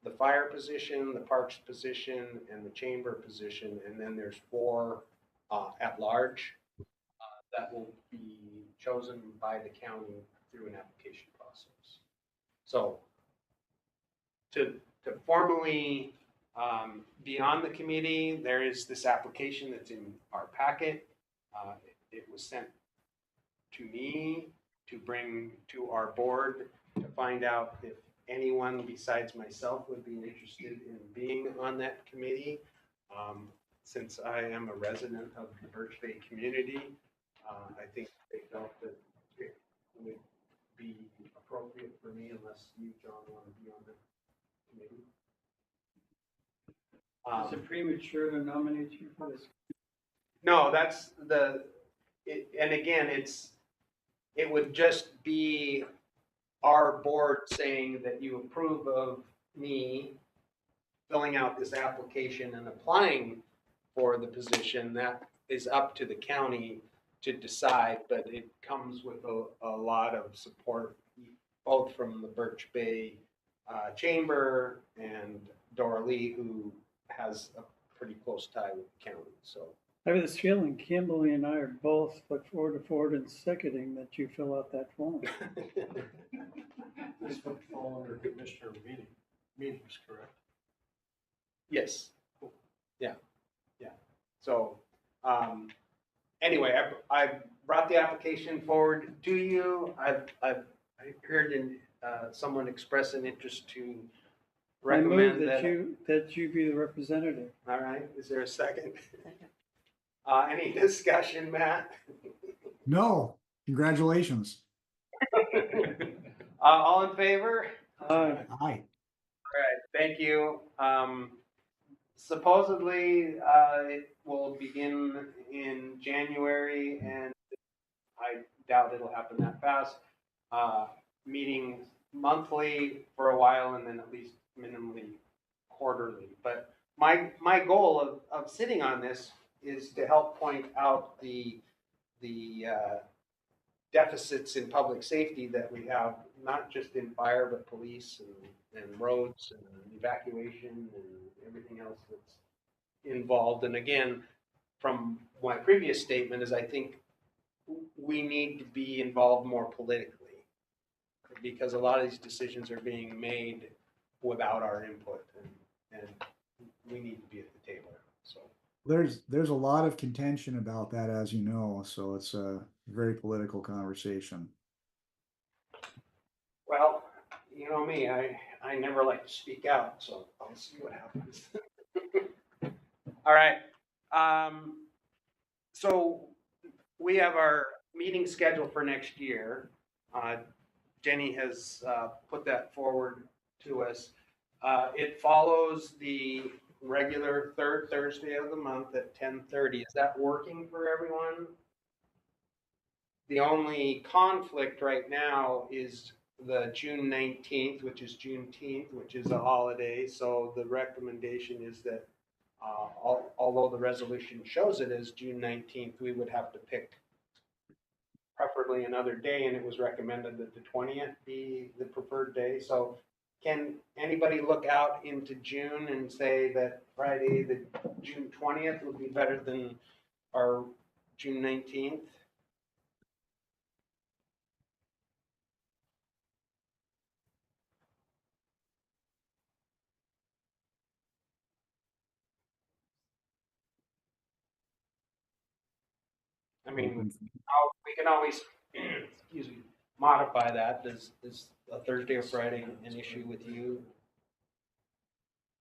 The fire position, the parks position, and the chamber position, and then there's 4 at large that will be chosen by the county through an application process. So to formally be on the committee, there is this application that's in our packet. It was sent to me to bring to our board to find out if anyone besides myself would be interested in being on that committee. Since I am a resident of the Birch Bay community, I think they felt that it would be appropriate for me, unless you, John, want to be on the committee.
Is it premature to nominate you for this?
No, that's and again, it would just be our board saying that you approve of me filling out this application and applying for the position. That is up to the county to decide, but it comes with a lot of support, both from the Birch Bay Chamber and Dora Lee, who has a pretty close tie with the county. So
I have this feeling Kimberly and I are both look forward and seconding that you fill out that form.
This would fall under commissioner meetings, correct?
yes, yeah. So anyway, I brought the application forward to you. I heard someone express an interest to
I move
recommend
that you be the representative.
All right, is there a second?
Second.
Any discussion, Matt?
No, congratulations.
All in favor?
Aye.
Hi.
All right, thank you. Supposedly, it will begin in January, and I doubt it'll happen that fast. Meeting monthly for a while, and then at least minimally quarterly. But my goal of sitting on this is to help point out the deficits in public safety that we have, not just in fire, but police and roads and evacuation and everything else that's involved. And again, from my previous statement, is I think we need to be involved more politically, because a lot of these decisions are being made without our input, and we need to be at the table. So
There's a lot of contention about that, as you know, so it's a very political conversation.
well, you know me, I never like to speak out, so I'll see what happens. All right. So we have our meeting scheduled for next year. Jenny has put that forward to us. It follows the regular 3rd Thursday of the month at 10:30. Is that working for everyone? The only conflict right now is the June 19th, which is Juneteenth, which is a holiday. So the recommendation is that although the resolution shows it as June 19th, we would have to pick preferably another day, and it was recommended that the 20th be the preferred day. So can anybody look out into June and say that Friday, the June 20th would be better than our June 19th? I mean, we can always, excuse me, modify that. Is a Thursday or Friday an issue with you?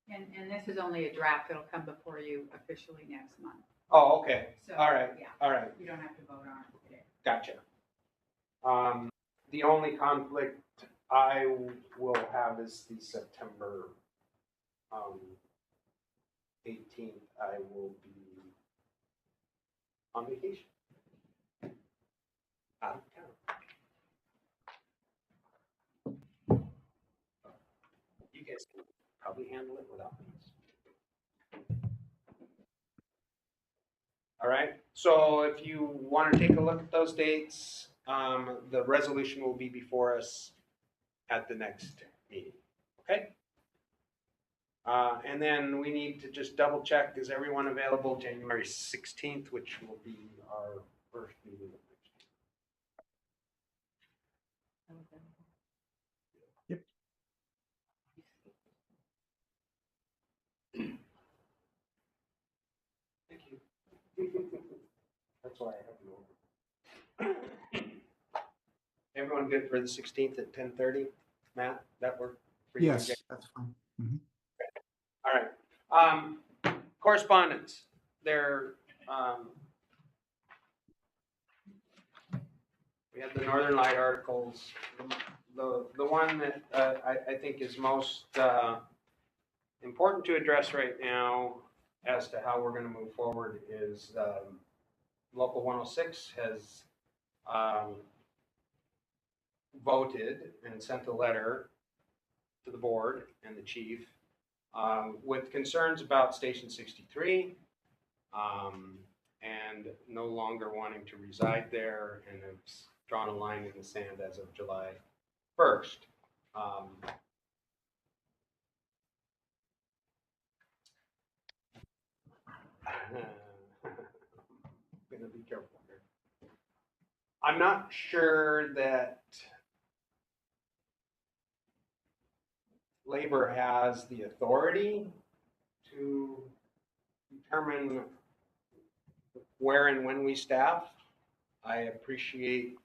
And this is only a draft. It'll come before you officially next month.
Oh, okay.
So,
All right.
yeah,
All right.
you don't have to vote on it today.
Gotcha. The only conflict I will have is the September 18th. I will be on vacation out of town. You guys can probably handle it without me. All right, so if you want to take a look at those dates, the resolution will be before us at the next meeting, okay? And then we need to just double check, is everyone available January 16th, which will be our first meeting of next year.
Yep.
Thank you. That's why I have you over. Everyone good for the 16th at 10:30? Matt, that work for you?
Yes,
Jay?
that's fine.
All right. Correspondence. There, we have the Northern Light articles. The one that I think is most important to address right now as to how we're going to move forward is Local 106 has voted and sent a letter to the board and the chief with concerns about Station 63 and no longer wanting to reside there, and have drawn a line in the sand as of July 1st. I'm gonna be careful here. I'm not sure that labor has the authority to determine where and when we staff. I appreciate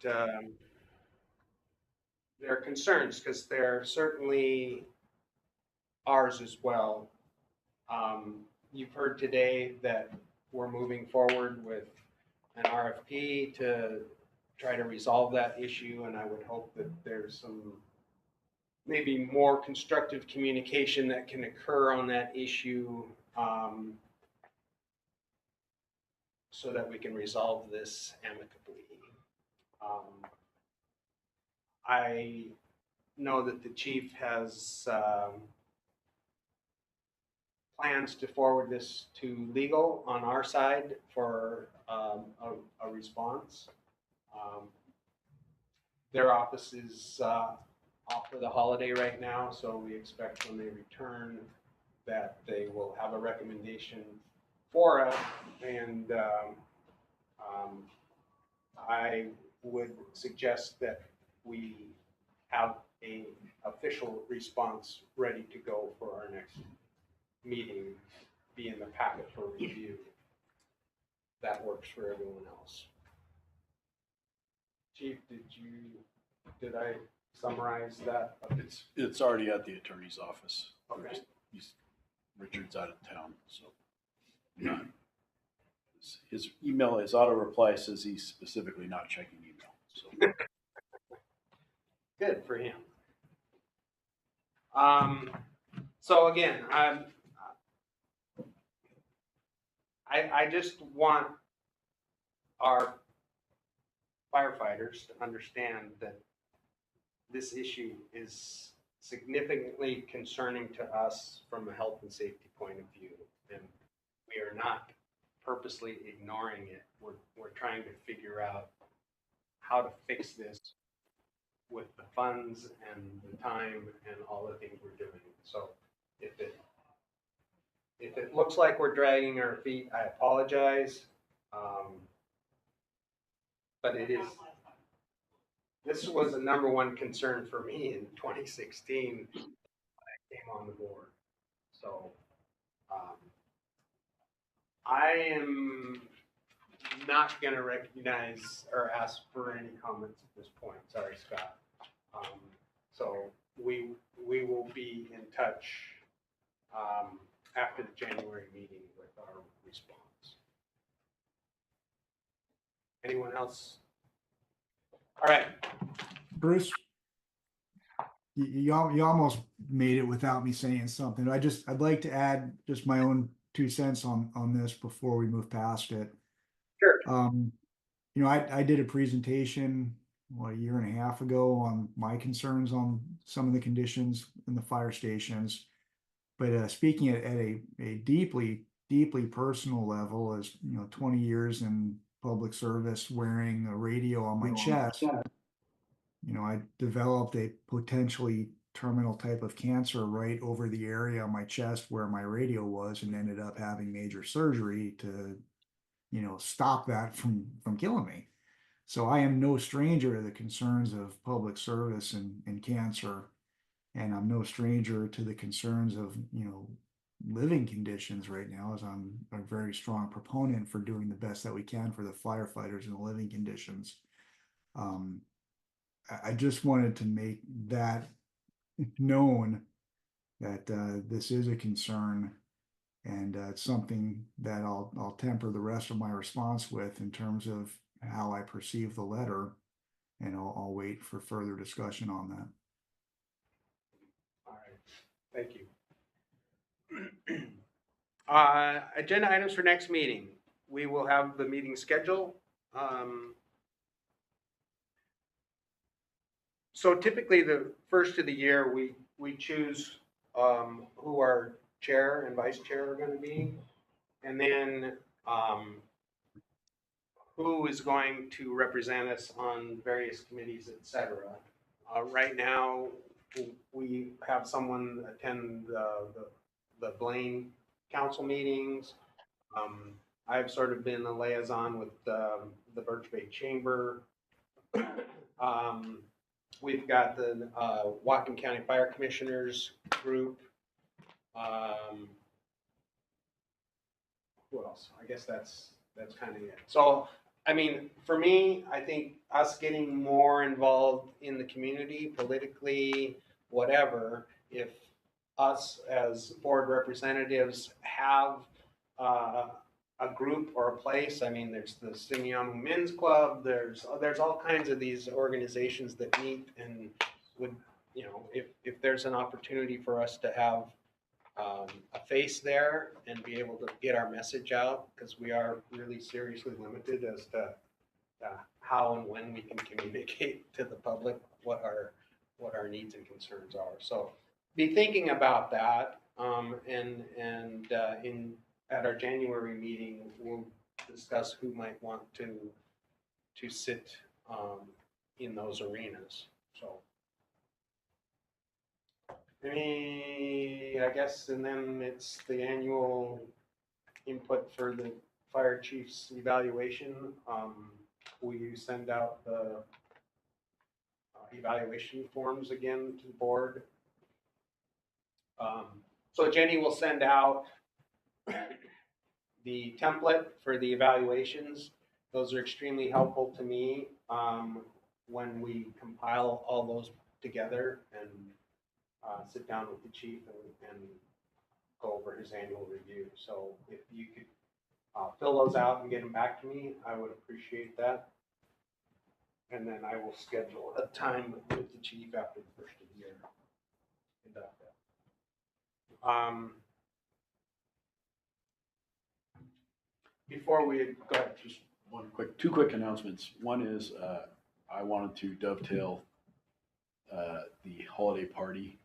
their concerns because they're certainly ours as well. You've heard today that we're moving forward with an RFP to try to resolve that issue, and I would hope that there's some maybe more constructive communication that can occur on that issue so that we can resolve this amicably. I know that the chief has plans to forward this to legal on our side for a response. Their office is off for the holiday right now, so we expect when they return that they will have a recommendation for us, and I would suggest that we have an official response ready to go for our next meeting, be in the packet for review. That works for everyone else. Chief, did I summarize that?
It's already at the attorney's office.
Okay.
Richard's out of town, so not. His email, his auto reply says he's specifically not checking email. So
Good for him. So again, I just want our firefighters to understand that this issue is significantly concerning to us from a health and safety point of view, and we are not purposely ignoring it. We're trying to figure out how to fix this with the funds and the time and all the things we're doing. So if it looks like we're dragging our feet, I apologize. But this was the number one concern for me in 2016 when I came on the board. So I am not going to recognize or ask for any comments at this point. Sorry, Scott. So we will be in touch after the January meeting with our response. Anyone else? All right.
Bruce, you almost made it without me saying something. I'd like to add just my own 2 cents on this before we move past it.
Sure.
I did a presentation, a year and a half ago on my concerns on some of the conditions in the fire stations. But speaking at a deeply personal level, as 20 years in public service, wearing a radio on my chest, I developed a potentially terminal type of cancer right over the area on my chest where my radio was, and ended up having major surgery to, stop that from killing me. So I am no stranger to the concerns of public service and cancer, and I'm no stranger to the concerns of, living conditions right now, as I'm a very strong proponent for doing the best that we can for the firefighters in the living conditions. I just wanted to make that known that this is a concern, and it's something that I'll temper the rest of my response with in terms of how I perceive the letter, and I'll wait for further discussion on that.
All right, thank you. Agenda items for next meeting. We will have the meeting schedule. So typically the first of the year, we choose who our chair and vice chair are going to be, and then who is going to represent us on various committees, etc. Right now, we have someone attend the Blaine council meetings. I've sort of been a liaison with the Birch Bay Chamber. We've got the Whatcom County Fire Commissioners group. Who else? I guess that's kind of it. So, I mean, for me, I think us getting more involved in the community, politically, whatever, if us as board representatives have a group or a place. I mean, there's the Simeon Men's Club. There's all kinds of these organizations that meet, and would, if there's an opportunity for us to have a face there and be able to get our message out, because we are really seriously limited as to how and when we can communicate to the public what our needs and concerns are. So be thinking about that, and at our January meeting, we'll discuss who might want to sit in those arenas. So, I guess, and then it's the annual input for the fire chief's evaluation. We send out the evaluation forms again to the board. So Jenny will send out the template for the evaluations. Those are extremely helpful to me when we compile all those together and sit down with the chief and go over his annual review. So if you could fill those out and get them back to me, I would appreciate that. And then I will schedule a time with the chief after the first of the year. Before we go ahead,
Just two quick announcements. One is I wanted to dovetail the holiday party.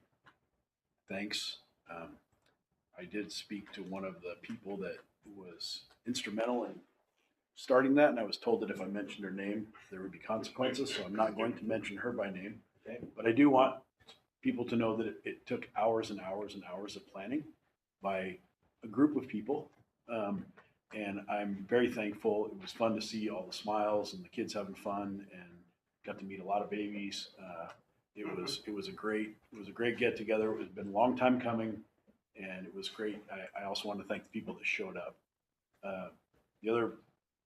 Thanks. I did speak to one of the people that was instrumental in starting that, and I was told that if I mentioned her name, there would be consequences, so I'm not going to mention her by name. Okay? But I do want people to know that it took hours and hours and hours of planning by a group of people. And I'm very thankful. It was fun to see all the smiles and the kids having fun, and got to meet a lot of babies. It was a great get together. It's been a long time coming, and it was great. I also want to thank the people that showed up. The other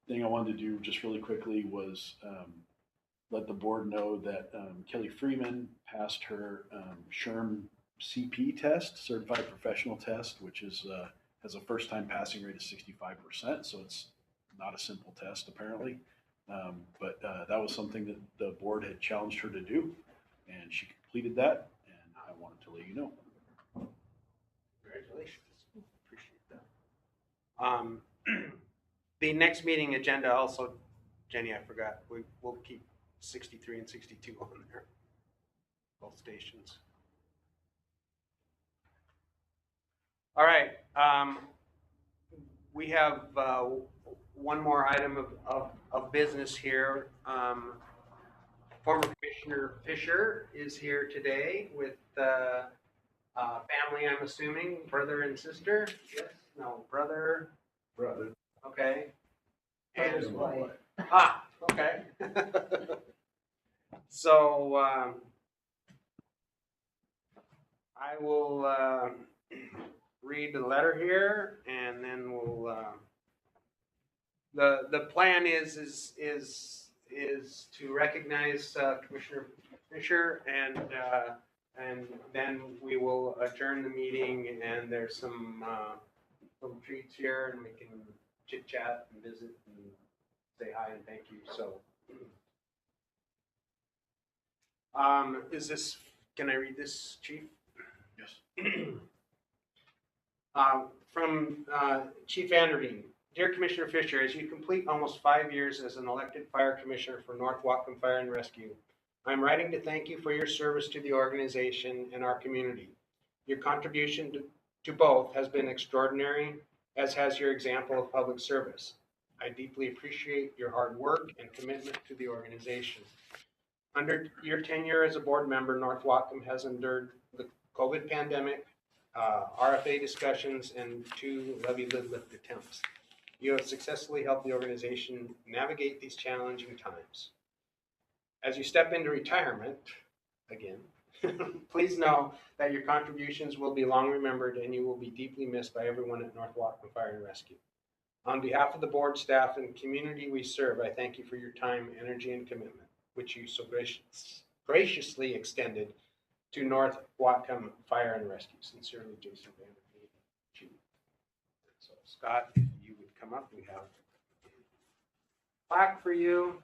thing I wanted to do just really quickly was let the board know that Kelly Freeman passed her SHRM CP test, Certified Professional Test, which is has a first-time passing rate of 65%, so it's not a simple test apparently. But that was something that the board had challenged her to do, and she completed that, and to let you know.
Congratulations. Appreciate that. The next meeting agenda also, Jenny, I forgot, we'll keep 63 and 62 on there. Both stations. All right. We have one more item of business here. Former Commissioner Fisher is here today with family, I'm assuming, brother and sister? Yes? No, brother?
Brother.
Okay.
Brother's
And
wife.
Ah, okay. So, I will read the letter here, and then we'll. The plan is to recognize Commissioner Fisher, and then we will adjourn the meeting. And there's some treats here, and we can chit chat and visit and say hi and thank you. So, is this? Can I read this, Chief?
Yes.
From Chief Anderveen. Dear Commissioner Fisher, as you complete almost 5 years as an elected fire commissioner for North Whatcom Fire and Rescue, I'm writing to thank you for your service to the organization and our community. Your contribution to both has been extraordinary, as has your example of public service. I deeply appreciate your hard work and commitment to the organization. Under your tenure as a board member, North Whatcom has endured the COVID pandemic, RFA discussions, and 2 levy lid lift attempts. You have successfully helped the organization navigate these challenging times. As you step into retirement, again, please know that your contributions will be long remembered and you will be deeply missed by everyone at North Whatcom Fire and Rescue. On behalf of the board, staff, and community we serve, I thank you for your time, energy, and commitment, which you so graciously extended to North Whatcom Fire and Rescue. Sincerely, Jason Vanderbilt, Chief. So, Scott, if you would come up, we have a plaque for you.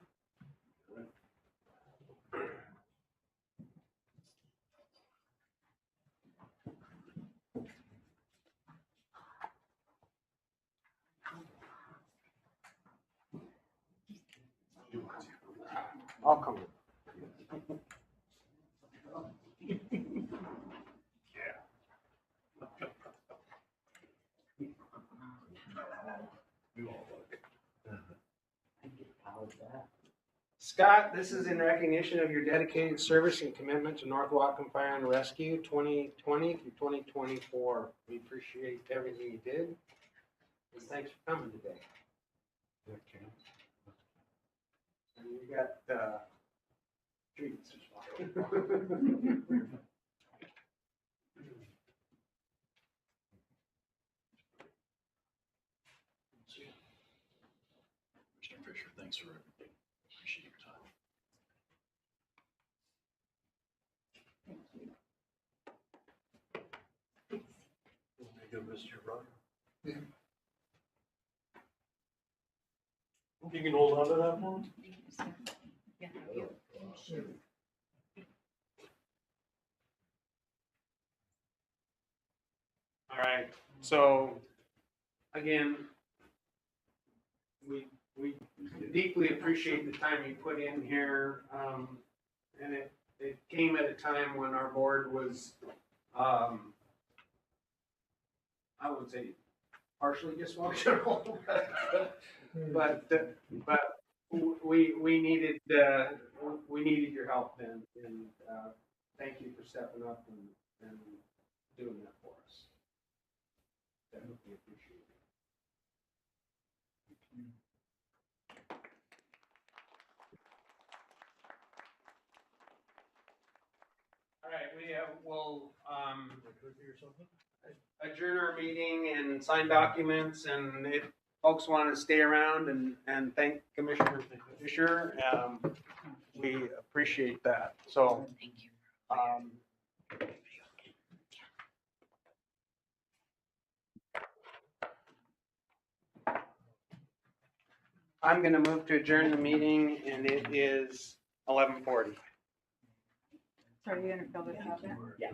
I'll come in. Scott, this is in recognition of your dedicated service and commitment to North Whatcom Fire and Rescue 2020 through 2024. We appreciate everything you did. And thanks for coming today. And you got treats.
Mr. Fisher, thanks for everything. Appreciate your time.
Go visit your brother. You can hold on to that one?
All right, so again, we deeply appreciate the time you put in here. And it came at a time when our board was, I would say partially dysfunctional, but we needed your help then, and thank you for stepping up and doing that for us. Definitely appreciate it. All right, we'll adjourn our meeting and sign documents, and if folks want to stay around and thank Commissioner Fisher, we appreciate that. So,
Thank you.
I'm going to move to adjourn the meeting, and it is 11:40.
Sorry, you didn't fill this out yet?
Yeah.